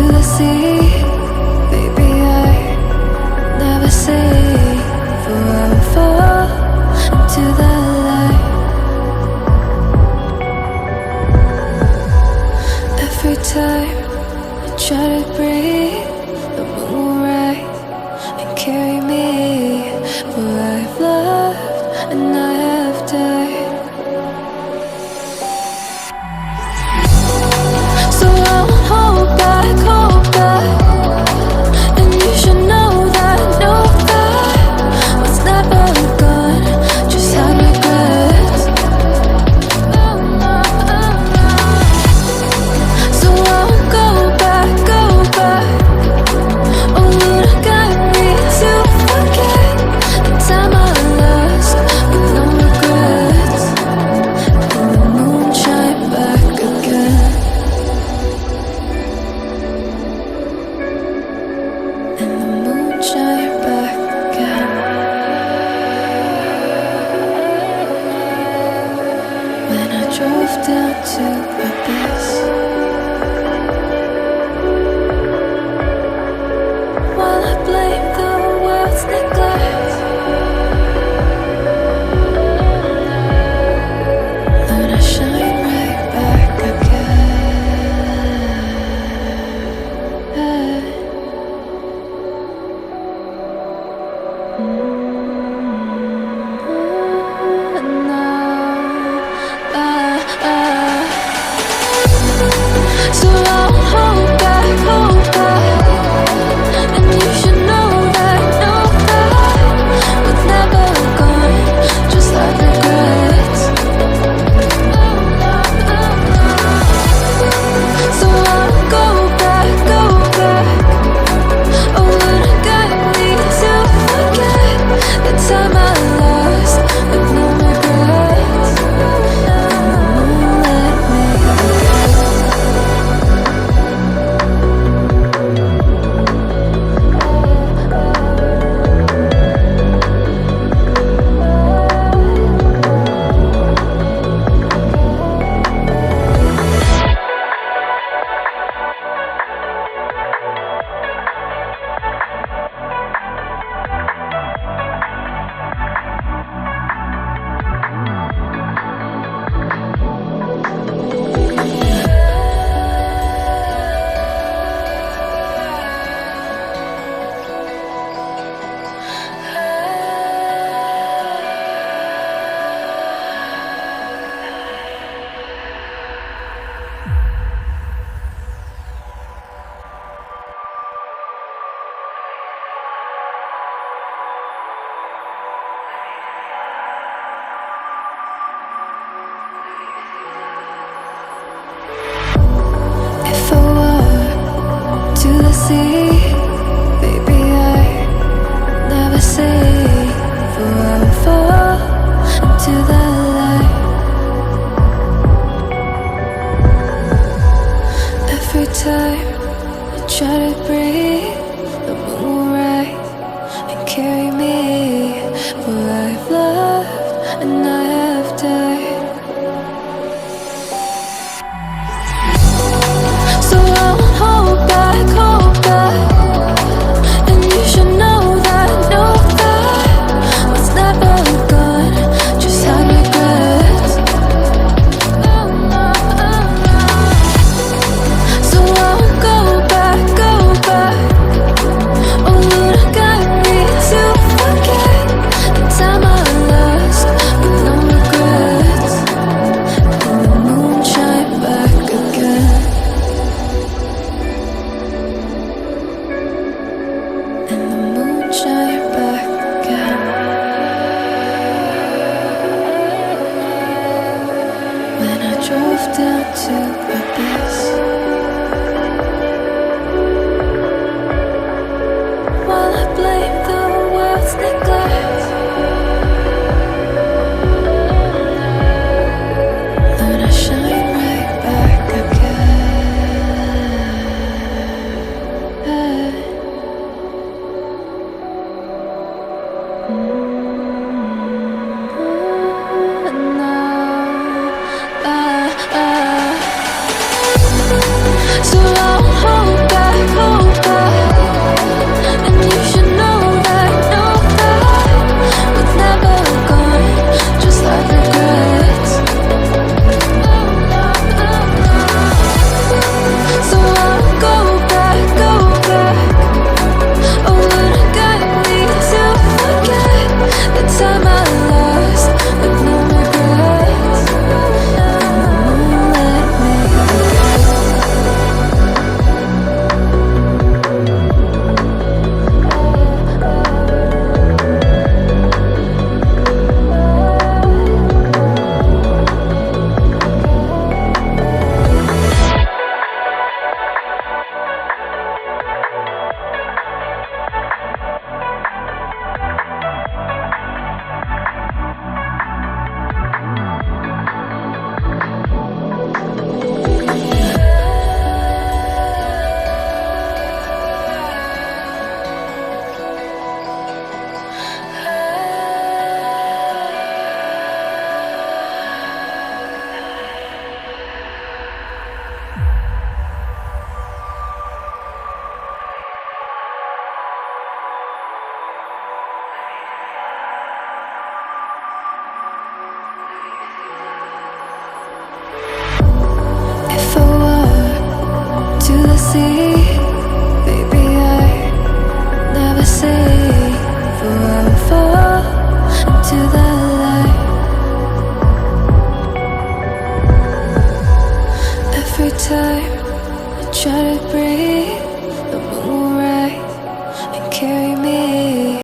the sea. Baby, I never say, for I will fall into the light. Every time I try to breathe, the moon will rise and carry me where I've loved and I have died. So I won't hold back, and you should know that what's never gone just had regrets. So I won't go back. Oh, Lord, got me to forget the time I lost with no regrets. And the moon shine back again. And the moon shine back again. When I drove down to my base, while I blame the world's neglect, then I shine right back again. So I'll hold back, and you should know that what's never gone just like regrets. So I'll go back. Oh, Lord, got me to forget the time I lost with no regrets. Let me forget. If I walk to the sea, baby, I never say, for I will fall into the light. Every time I try to breathe, the moon will rise and carry me where I've loved and I have died. So I won't hold back, and you should know that what's never gone just had regrets. So I won't go back. Every time I try to breathe,